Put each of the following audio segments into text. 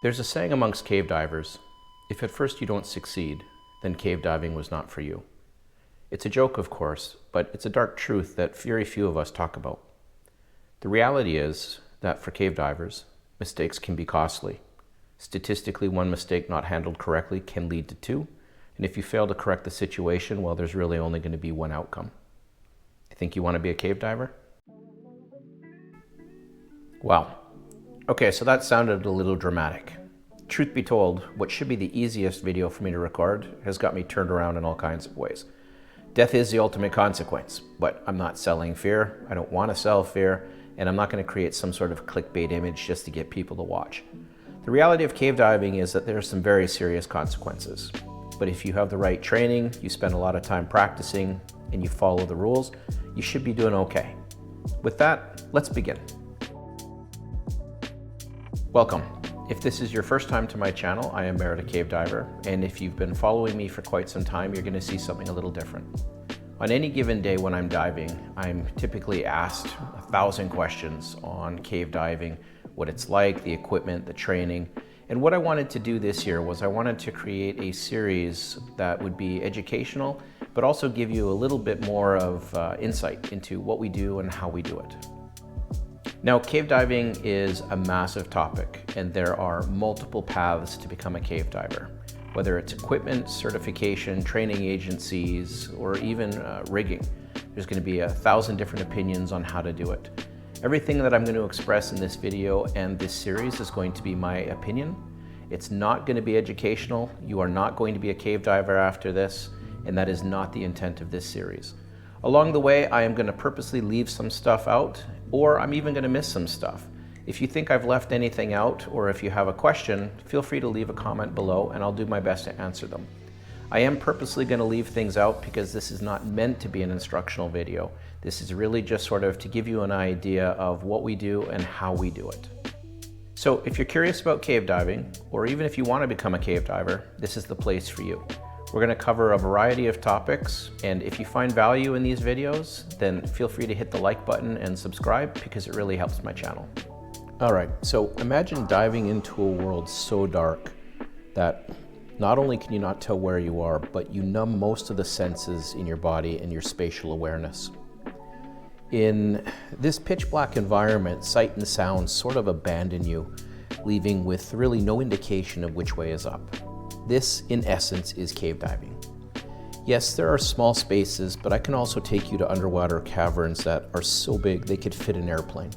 There's a saying amongst cave divers, if at first you don't succeed, then cave diving was not for you. It's a joke, of course, but it's a dark truth that very few of us talk about. The reality is that for cave divers, mistakes can be costly. Statistically, one mistake not handled correctly can lead to two, and if you fail to correct the situation, well, there's really only going to be one outcome. You think you want to be a cave diver? Wow. Okay, so that sounded a little dramatic. Truth be told, what should be the easiest video for me to record has got me turned around in all kinds of ways. Death is the ultimate consequence, but I'm not selling fear, I don't want to sell fear, and I'm not going to create some sort of clickbait image just to get people to watch. The reality of cave diving is that there are some very serious consequences. But if you have the right training, you spend a lot of time practicing, and you follow the rules, you should be doing okay. With that, let's begin. Welcome. If this is your first time to my channel, I am Merida Cave Diver, and if you've been following me for quite some time, you're going to see something a little different. On any given day when I'm diving, I'm typically asked 1,000 questions on cave diving, what it's like, the equipment, the training. And what I wanted to do this year was I wanted to create a series that would be educational, but also give you a little bit more of insight into what we do and how we do it. Now, cave diving is a massive topic, and there are multiple paths to become a cave diver. Whether it's equipment, certification, training agencies, or even rigging. There's going to be 1,000 different opinions on how to do it. Everything that I'm going to express in this video and this series is going to be my opinion. It's not going to be educational. You are not going to be a cave diver after this, and that is not the intent of this series. Along the way, I am going to purposely leave some stuff out, or I'm even going to miss some stuff. If you think I've left anything out, or if you have a question, feel free to leave a comment below and I'll do my best to answer them. I am purposely going to leave things out because this is not meant to be an instructional video. This is really just sort of to give you an idea of what we do and how we do it. So if you're curious about cave diving, or even if you want to become a cave diver, this is the place for you. We're going to cover a variety of topics, and if you find value in these videos, then feel free to hit the like button and subscribe because it really helps my channel. All right, so imagine diving into a world so dark that not only can you not tell where you are, but you numb most of the senses in your body and your spatial awareness. In this pitch black environment, sight and sound sort of abandon you, leaving with really no indication of which way is up. This, in essence, is cave diving. Yes, there are small spaces, but I can also take you to underwater caverns that are so big they could fit an airplane.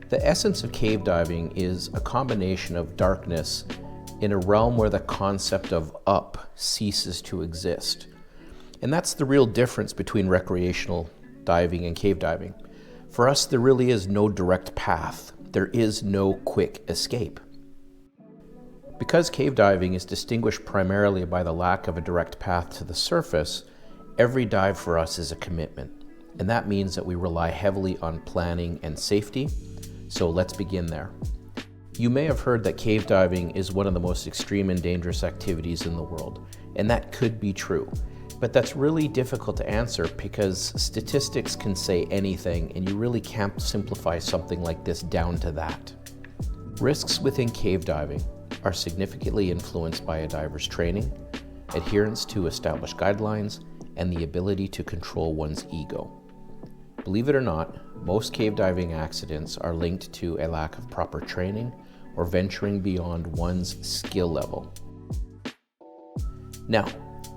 The essence of cave diving is a combination of darkness in a realm where the concept of up ceases to exist. And that's the real difference between recreational diving and cave diving. For us, there really is no direct path. There is no quick escape. Because cave diving is distinguished primarily by the lack of a direct path to the surface, every dive for us is a commitment. And that means that we rely heavily on planning and safety. So let's begin there. You may have heard that cave diving is one of the most extreme and dangerous activities in the world, and that could be true. But that's really difficult to answer because statistics can say anything, and you really can't simplify something like this down to that. Risks within cave diving are significantly influenced by a diver's training, adherence to established guidelines, and the ability to control one's ego. Believe it or not, most cave diving accidents are linked to a lack of proper training or venturing beyond one's skill level. Now,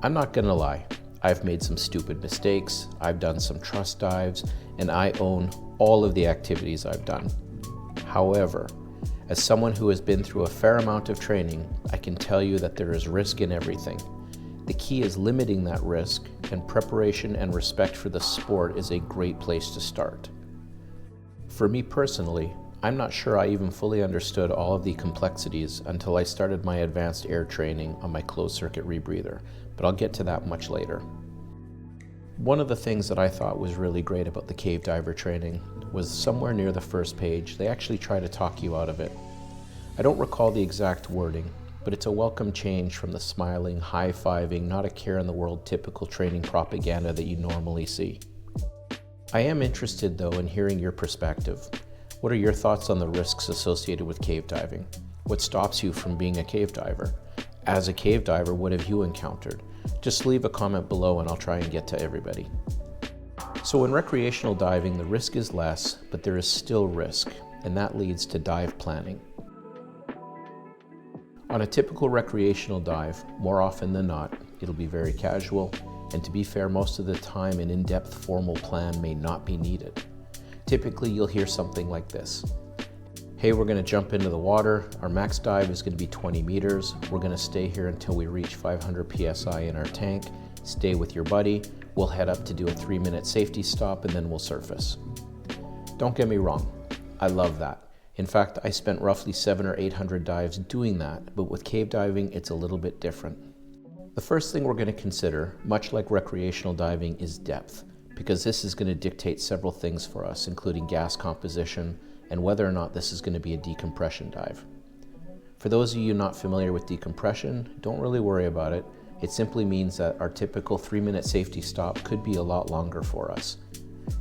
I'm not gonna lie, I've made some stupid mistakes, I've done some trust dives, and I own all of the activities I've done. However, as someone who has been through a fair amount of training, I can tell you that there is risk in everything. The key is limiting that risk, and preparation and respect for the sport is a great place to start. For me personally, I'm not sure I even fully understood all of the complexities until I started my advanced air training on my closed circuit rebreather, but I'll get to that much later. One of the things that I thought was really great about the cave diver training was somewhere near the first page, they actually try to talk you out of it. I don't recall the exact wording, but it's a welcome change from the smiling, high-fiving, not a care in the world typical training propaganda that you normally see. I am interested though in hearing your perspective. What are your thoughts on the risks associated with cave diving? What stops you from being a cave diver? As a cave diver, what have you encountered? Just leave a comment below and I'll try and get to everybody. So in recreational diving, the risk is less, but there is still risk, and that leads to dive planning. On a typical recreational dive, more often than not, it'll be very casual, and to be fair, most of the time an in-depth formal plan may not be needed. Typically, you'll hear something like this. Hey, we're going to jump into the water. Our max dive is going to be 20 meters. We're going to stay here until we reach 500 PSI in our tank. Stay with your buddy. We'll head up to do a 3-minute safety stop and then we'll surface. Don't get me wrong. I love that. In fact, I spent roughly 700 or 800 dives doing that, but with cave diving, it's a little bit different. The first thing we're going to consider, much like recreational diving, is depth, because this is going to dictate several things for us, including gas composition and whether or not this is going to be a decompression dive. For those of you not familiar with decompression, don't really worry about it. It simply means that our typical 3-minute safety stop could be a lot longer for us.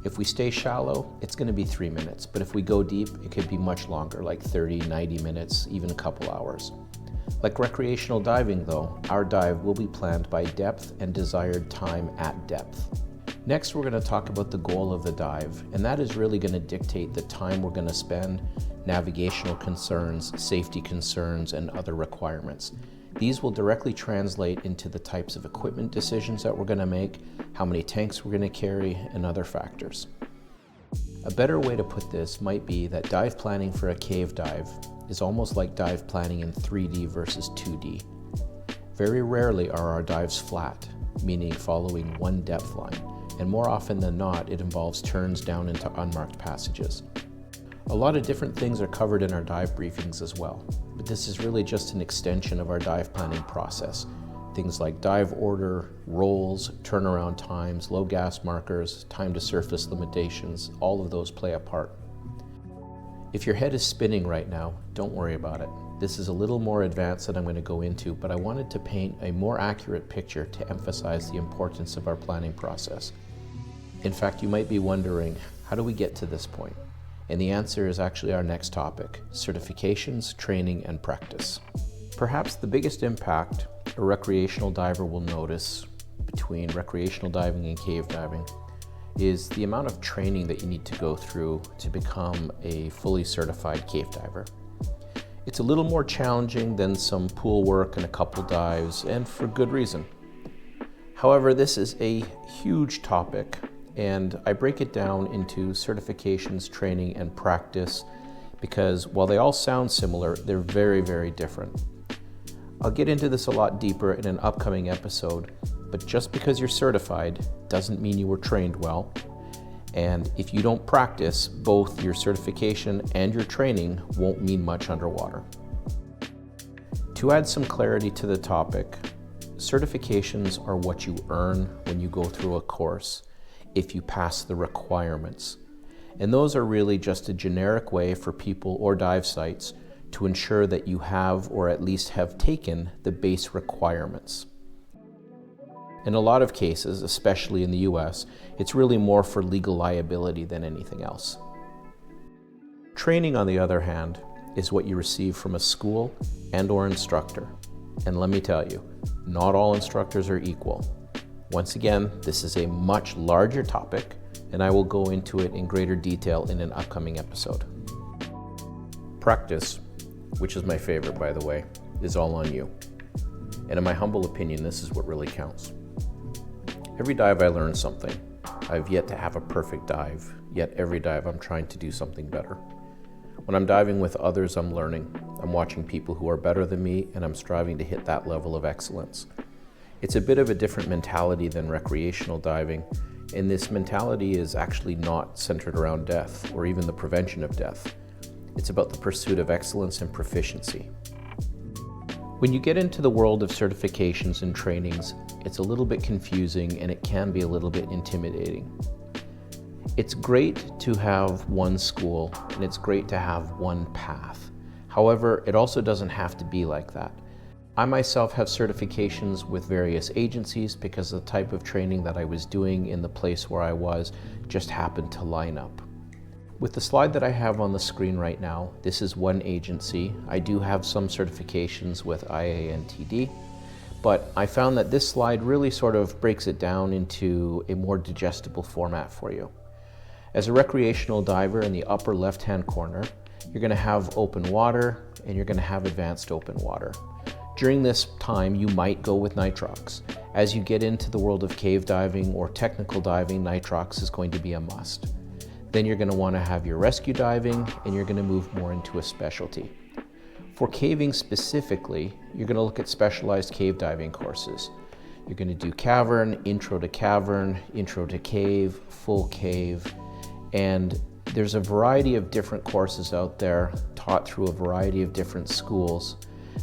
If we stay shallow, it's going to be 3 minutes, but if we go deep, it could be much longer, like 30, 90 minutes, even a couple hours. Like recreational diving though, our dive will be planned by depth and desired time at depth. Next, we're going to talk about the goal of the dive, and that is really going to dictate the time we're going to spend, navigational concerns, safety concerns, and other requirements. These will directly translate into the types of equipment decisions that we're going to make, how many tanks we're going to carry, and other factors. A better way to put this might be that dive planning for a cave dive is almost like dive planning in 3D versus 2D. Very rarely are our dives flat, meaning following one depth line. And more often than not, it involves turns down into unmarked passages. A lot of different things are covered in our dive briefings as well, but this is really just an extension of our dive planning process. Things like dive order, rolls, turnaround times, low gas markers, time to surface limitations, all of those play a part. If your head is spinning right now, don't worry about it. This is a little more advanced than I'm going to go into, but I wanted to paint a more accurate picture to emphasize the importance of our planning process. In fact, you might be wondering, how do we get to this point? And the answer is actually our next topic, certifications, training, and practice. Perhaps the biggest impact a recreational diver will notice between recreational diving and cave diving is the amount of training that you need to go through to become a fully certified cave diver. It's a little more challenging than some pool work and a couple dives, and for good reason. However, this is a huge topic, and I break it down into certifications, training, and practice because while they all sound similar, they're very, very different. I'll get into this a lot deeper in an upcoming episode, but just because you're certified doesn't mean you were trained well. And if you don't practice, both your certification and your training won't mean much underwater. To add some clarity to the topic, certifications are what you earn when you go through a course if you pass the requirements. And those are really just a generic way for people or dive sites to ensure that you have or at least have taken the base requirements. In a lot of cases, especially in the US, it's really more for legal liability than anything else. Training, on the other hand, is what you receive from a school and/or instructor. And let me tell you, not all instructors are equal. Once again, this is a much larger topic, and I will go into it in greater detail in an upcoming episode. Practice, which is my favorite by the way, is all on you. And in my humble opinion, this is what really counts. Every dive I learn something. I've yet to have a perfect dive, yet every dive I'm trying to do something better. When I'm diving with others, I'm learning. I'm watching people who are better than me, and I'm striving to hit that level of excellence. It's a bit of a different mentality than recreational diving, and this mentality is actually not centered around death or even the prevention of death. It's about the pursuit of excellence and proficiency. When you get into the world of certifications and trainings, it's a little bit confusing and it can be a little bit intimidating. It's great to have one school and it's great to have one path. However, it also doesn't have to be like that. I myself have certifications with various agencies because the type of training that I was doing in the place where I was just happened to line up. With the slide that I have on the screen right now, this is one agency. I do have some certifications with IANTD, but I found that this slide really sort of breaks it down into a more digestible format for you. As a recreational diver, in the upper left-hand corner, you're going to have open water and you're going to have advanced open water. During this time, you might go with nitrox. As you get into the world of cave diving or technical diving, nitrox is going to be a must. Then you're going to want to have your rescue diving, and you're going to move more into a specialty. For caving specifically, you're going to look at specialized cave diving courses. You're going to do cavern, intro to cave, full cave, and there's a variety of different courses out there taught through a variety of different schools.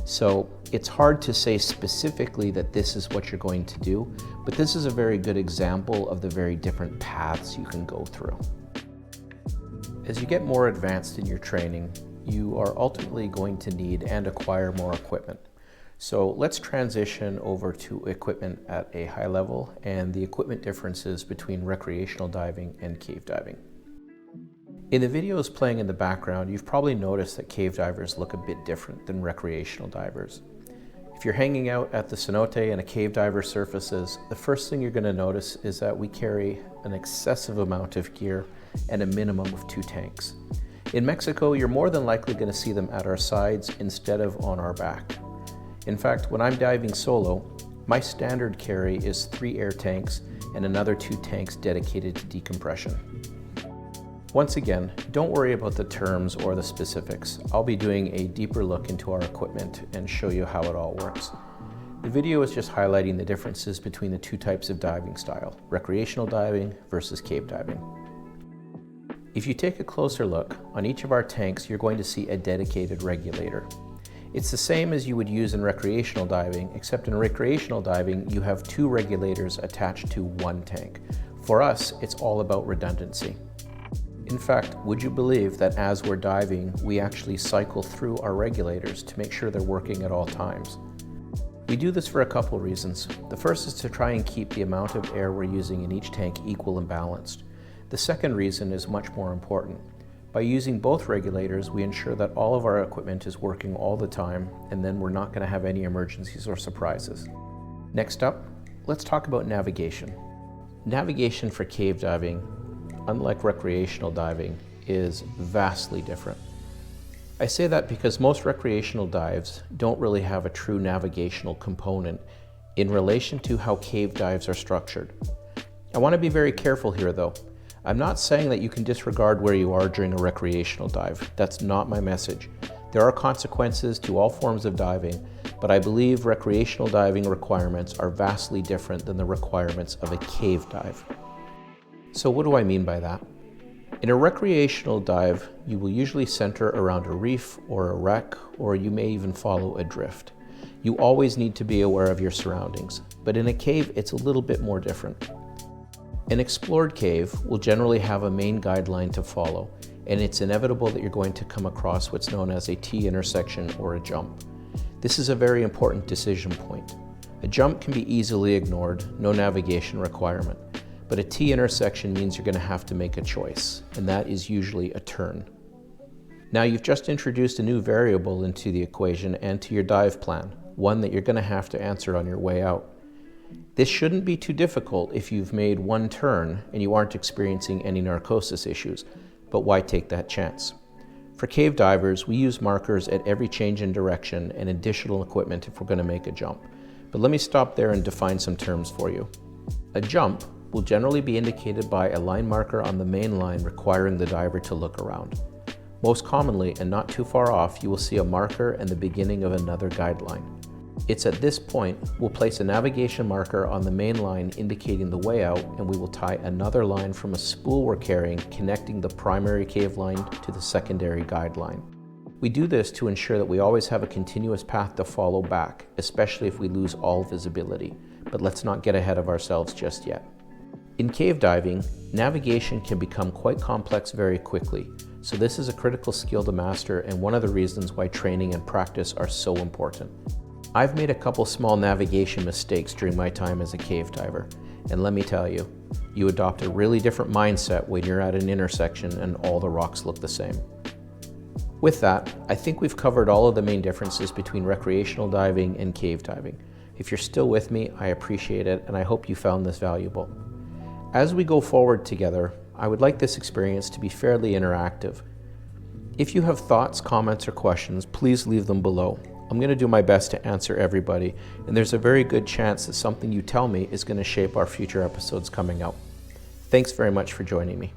So it's hard to say specifically that this is what you're going to do, but this is a very good example of the very different paths you can go through. As you get more advanced in your training, you are ultimately going to need and acquire more equipment. So let's transition over to equipment at a high level and the equipment differences between recreational diving and cave diving. In the videos playing in the background, you've probably noticed that cave divers look a bit different than recreational divers. If you're hanging out at the cenote and a cave diver surfaces, the first thing you're going to notice is that we carry an excessive amount of gear and a minimum of 2 tanks. In Mexico, you're more than likely going to see them at our sides instead of on our back. In fact, when I'm diving solo, my standard carry is 3 air tanks and another 2 tanks dedicated to decompression. Once again, don't worry about the terms or the specifics. I'll be doing a deeper look into our equipment and show you how it all works. The video is just highlighting the differences between the 2 types of diving style, recreational diving versus cave diving. If you take a closer look, on each of our tanks you're going to see a dedicated regulator. It's the same as you would use in recreational diving, except in recreational diving you have 2 regulators attached to 1 tank. For us, it's all about redundancy. In fact, would you believe that as we're diving, we actually cycle through our regulators to make sure they're working at all times? We do this for a couple reasons. The first is to try and keep the amount of air we're using in each tank equal and balanced. The second reason is much more important. By using both regulators, we ensure that all of our equipment is working all the time, and then we're not going to have any emergencies or surprises. Next up, let's talk about navigation. Navigation for cave diving, unlike recreational diving, is vastly different. I say that because most recreational dives don't really have a true navigational component in relation to how cave dives are structured. I want to be very careful here though. I'm not saying that you can disregard where you are during a recreational dive. That's not my message. There are consequences to all forms of diving, but I believe recreational diving requirements are vastly different than the requirements of a cave dive. So what do I mean by that? In a recreational dive, you will usually center around a reef or a wreck, or you may even follow a drift. You always need to be aware of your surroundings, but in a cave, it's a little bit more different. An explored cave will generally have a main guideline to follow, and it's inevitable that you're going to come across what's known as a T-intersection or a jump. This is a very important decision point. A jump can be easily ignored, no navigation requirement, but a T-intersection means you're going to have to make a choice, and that is usually a turn. Now you've just introduced a new variable into the equation and to your dive plan, one that you're going to have to answer on your way out. This shouldn't be too difficult if you've made one turn and you aren't experiencing any narcosis issues, but why take that chance? For cave divers, we use markers at every change in direction and additional equipment if we're going to make a jump. But let me stop there and define some terms for you. A jump will generally be indicated by a line marker on the main line requiring the diver to look around. Most commonly, and not too far off, you will see a marker and the beginning of another guideline. It's at this point we'll place a navigation marker on the main line indicating the way out, and we will tie another line from a spool we're carrying connecting the primary cave line to the secondary guideline. We do this to ensure that we always have a continuous path to follow back, especially if we lose all visibility. But let's not get ahead of ourselves just yet. In cave diving, navigation can become quite complex very quickly, so this is a critical skill to master and one of the reasons why training and practice are so important. I've made a couple small navigation mistakes during my time as a cave diver, And let me tell you, you adopt a really different mindset when you're at an intersection and all the rocks look the same. With that, I think we've covered all of the main differences between recreational diving and cave diving. If you're still with me, I appreciate it, and I hope you found this valuable. As we go forward together, I would like this experience to be fairly interactive. If you have thoughts, comments, or questions, please leave them below. I'm going to do my best to answer everybody, and there's a very good chance that something you tell me is going to shape our future episodes coming out. Thanks very much for joining me.